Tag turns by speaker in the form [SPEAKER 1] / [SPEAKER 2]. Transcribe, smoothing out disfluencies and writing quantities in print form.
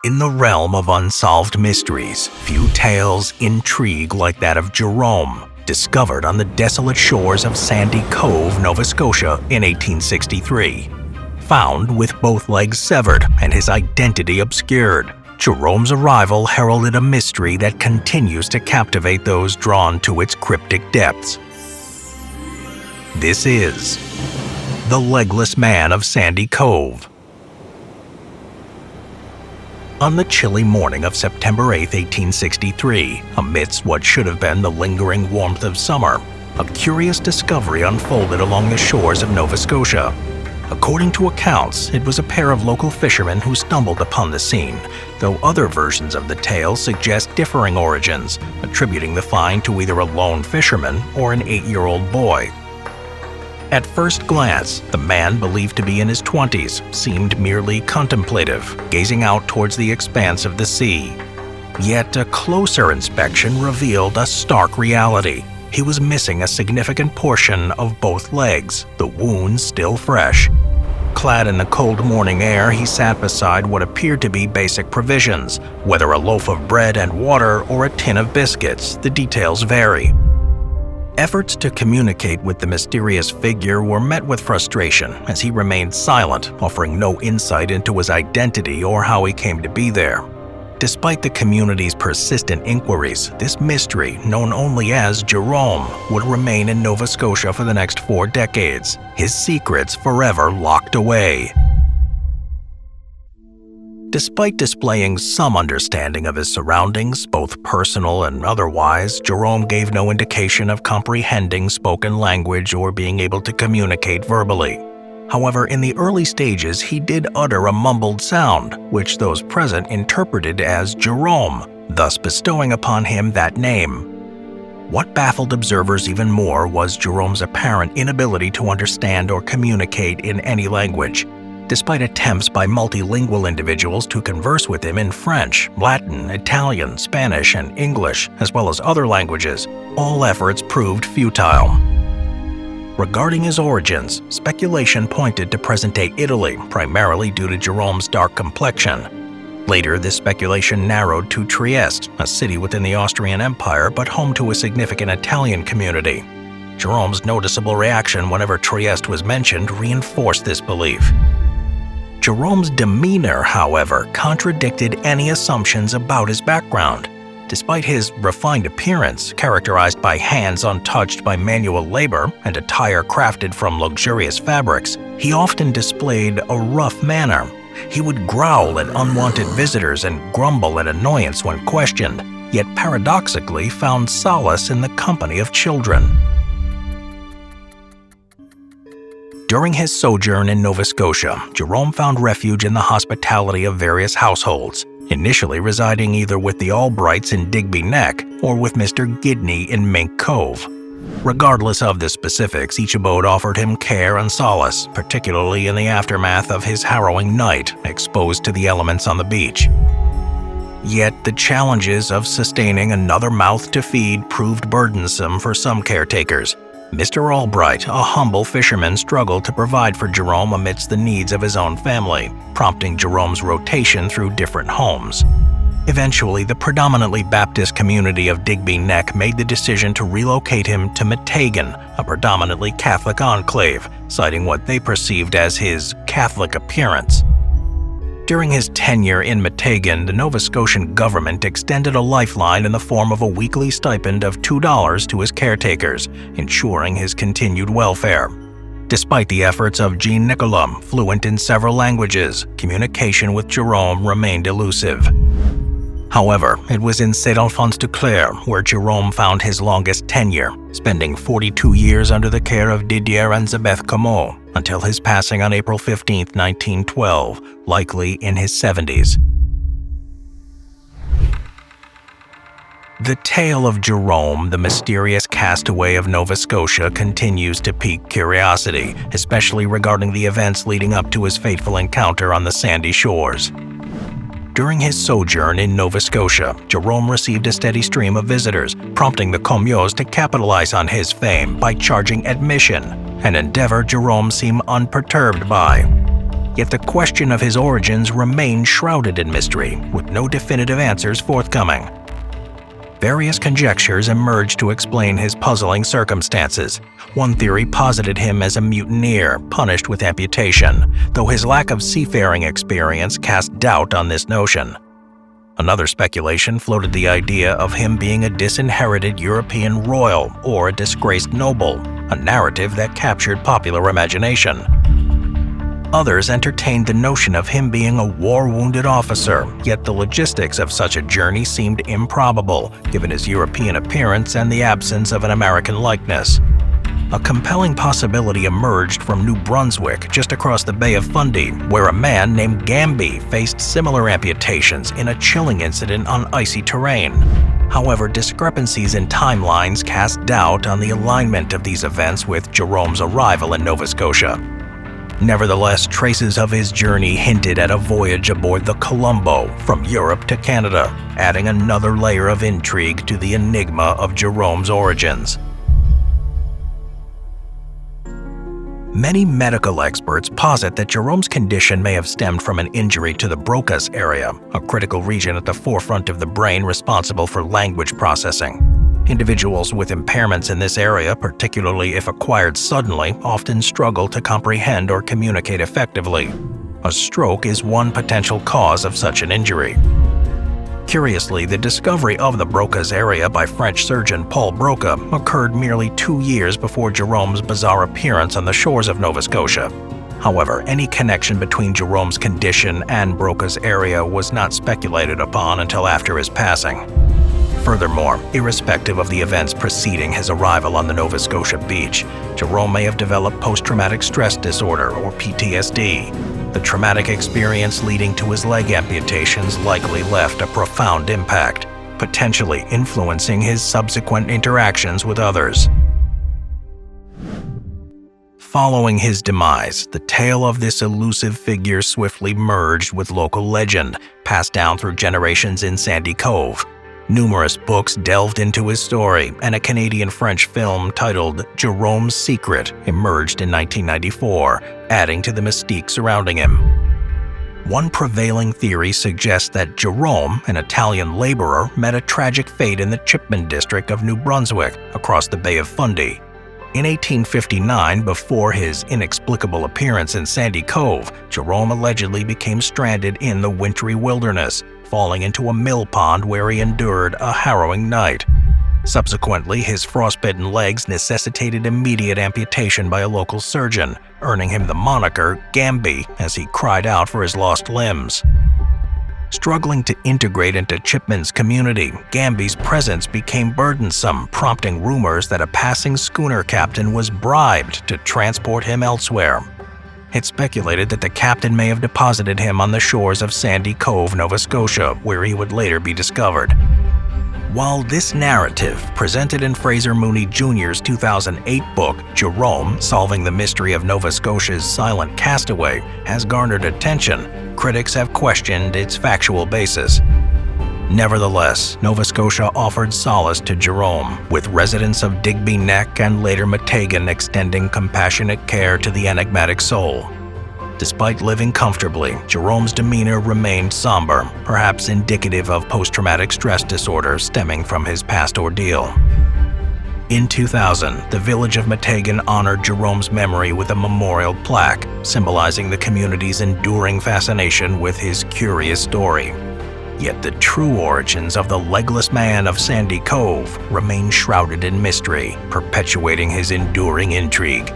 [SPEAKER 1] In the realm of unsolved mysteries, few tales intrigue like that of Jerome, discovered on the desolate shores of Sandy Cove, Nova Scotia in 1863. Found with both legs severed and his identity obscured, Jerome's arrival heralded a mystery that continues to captivate those drawn to its cryptic depths. This is the Legless Man of Sandy Cove. On the chilly morning of September 8, 1863, amidst what should have been the lingering warmth of summer, a curious discovery unfolded along the shores of Nova Scotia. According to accounts, it was a pair of local fishermen who stumbled upon the scene, though other versions of the tale suggest differing origins, attributing the find to either a lone fisherman or an 8-year-old boy. At first glance, the man, believed to be in his 20s, seemed merely contemplative, gazing out towards the expanse of the sea. Yet a closer inspection revealed a stark reality. He was missing a significant portion of both legs, the wounds still fresh. Clad in the cold morning air, he sat beside what appeared to be basic provisions. Whether a loaf of bread and water or a tin of biscuits, the details vary. Efforts to communicate with the mysterious figure were met with frustration as he remained silent, offering no insight into his identity or how he came to be there. Despite the community's persistent inquiries, this mystery, known only as Jerome, would remain in Nova Scotia for the next 4 decades, his secrets forever locked away. Despite displaying some understanding of his surroundings, both personal and otherwise, Jerome gave no indication of comprehending spoken language or being able to communicate verbally. However, in the early stages, he did utter a mumbled sound, which those present interpreted as Jerome, thus bestowing upon him that name. What baffled observers even more was Jerome's apparent inability to understand or communicate in any language. Despite attempts by multilingual individuals to converse with him in French, Latin, Italian, Spanish, and English, as well as other languages, all efforts proved futile. Regarding his origins, speculation pointed to present-day Italy, primarily due to Jerome's dark complexion. Later, this speculation narrowed to Trieste, a city within the Austrian Empire but home to a significant Italian community. Jerome's noticeable reaction whenever Trieste was mentioned reinforced this belief. Jerome's demeanor, however, contradicted any assumptions about his background. Despite his refined appearance, characterized by hands untouched by manual labor and attire crafted from luxurious fabrics, he often displayed a rough manner. He would growl at unwanted visitors and grumble at annoyance when questioned, yet paradoxically found solace in the company of children. During his sojourn in Nova Scotia, Jerome found refuge in the hospitality of various households, initially residing either with the Albrights in Digby Neck or with Mr. Gidney in Mink Cove. Regardless of the specifics, each abode offered him care and solace, particularly in the aftermath of his harrowing night, exposed to the elements on the beach. Yet the challenges of sustaining another mouth to feed proved burdensome for some caretakers. Mr. Albright, a humble fisherman, struggled to provide for Jerome amidst the needs of his own family, prompting Jerome's rotation through different homes. Eventually, the predominantly Baptist community of Digby Neck made the decision to relocate him to Meteghan, a predominantly Catholic enclave, citing what they perceived as his Catholic appearance. During his tenure in Meteghan, the Nova Scotian government extended a lifeline in the form of a weekly stipend of $2 to his caretakers, ensuring his continued welfare. Despite the efforts of Jean Nicolas, fluent in several languages, communication with Jerome remained elusive. However, it was in Saint-Alphonse-du-Clair where Jerome found his longest tenure, spending 42 years under the care of Didier and Zabeth Comeau, until his passing on April 15, 1912, likely in his 70s. The tale of Jerome, the mysterious castaway of Nova Scotia, continues to pique curiosity, especially regarding the events leading up to his fateful encounter on the sandy shores. During his sojourn in Nova Scotia, Jerome received a steady stream of visitors, prompting the Comeaus to capitalize on his fame by charging admission, an endeavor Jerome seemed unperturbed by. Yet the question of his origins remained shrouded in mystery, with no definitive answers forthcoming. Various conjectures emerged to explain his puzzling circumstances. One theory posited him as a mutineer, punished with amputation, though his lack of seafaring experience cast doubt on this notion. Another speculation floated the idea of him being a disinherited European royal or a disgraced noble, a narrative that captured popular imagination. Others entertained the notion of him being a war-wounded officer, yet the logistics of such a journey seemed improbable, given his European appearance and the absence of an American likeness. A compelling possibility emerged from New Brunswick, just across the Bay of Fundy, where a man named Gamby faced similar amputations in a chilling incident on icy terrain. However, discrepancies in timelines cast doubt on the alignment of these events with Jerome's arrival in Nova Scotia. Nevertheless, traces of his journey hinted at a voyage aboard the Colombo from Europe to Canada, adding another layer of intrigue to the enigma of Jerome's origins. Many medical experts posit that Jerome's condition may have stemmed from an injury to the Broca's area, a critical region at the forefront of the brain responsible for language processing. Individuals with impairments in this area, particularly if acquired suddenly, often struggle to comprehend or communicate effectively. A stroke is one potential cause of such an injury. Curiously, the discovery of the Broca's area by French surgeon Paul Broca occurred merely 2 years before Jerome's bizarre appearance on the shores of Nova Scotia. However, any connection between Jerome's condition and Broca's area was not speculated upon until after his passing. Furthermore, irrespective of the events preceding his arrival on the Nova Scotia beach, Jerome may have developed post-traumatic stress disorder, or PTSD. The traumatic experience leading to his leg amputations likely left a profound impact, potentially influencing his subsequent interactions with others. Following his demise, the tale of this elusive figure swiftly merged with local legend, passed down through generations in Sandy Cove. Numerous books delved into his story, and a Canadian-French film titled Jerome's Secret emerged in 1994, adding to the mystique surrounding him. One prevailing theory suggests that Jerome, an Italian laborer, met a tragic fate in the Chipman district of New Brunswick, across the Bay of Fundy. In 1859, before his inexplicable appearance in Sandy Cove, Jerome allegedly became stranded in the wintry wilderness, falling into a mill pond where he endured a harrowing night. Subsequently, his frostbitten legs necessitated immediate amputation by a local surgeon, earning him the moniker Gamby as he cried out for his lost limbs. Struggling to integrate into Chipman's community, Gamby's presence became burdensome, prompting rumors that a passing schooner captain was bribed to transport him elsewhere. It's speculated that the captain may have deposited him on the shores of Sandy Cove, Nova Scotia, where he would later be discovered. While this narrative, presented in Fraser Mooney Jr.'s 2008 book, Jerome, Solving the Mystery of Nova Scotia's Silent Castaway, has garnered attention, critics have questioned its factual basis. Nevertheless, Nova Scotia offered solace to Jerome, with residents of Digby Neck and later Meteghan extending compassionate care to the enigmatic soul. Despite living comfortably, Jerome's demeanor remained somber, perhaps indicative of post-traumatic stress disorder stemming from his past ordeal. In 2000, the village of Meteghan honored Jerome's memory with a memorial plaque, symbolizing the community's enduring fascination with his curious story. Yet the true origins of the Legless man of Sandy Cove remain shrouded in mystery, perpetuating his enduring intrigue.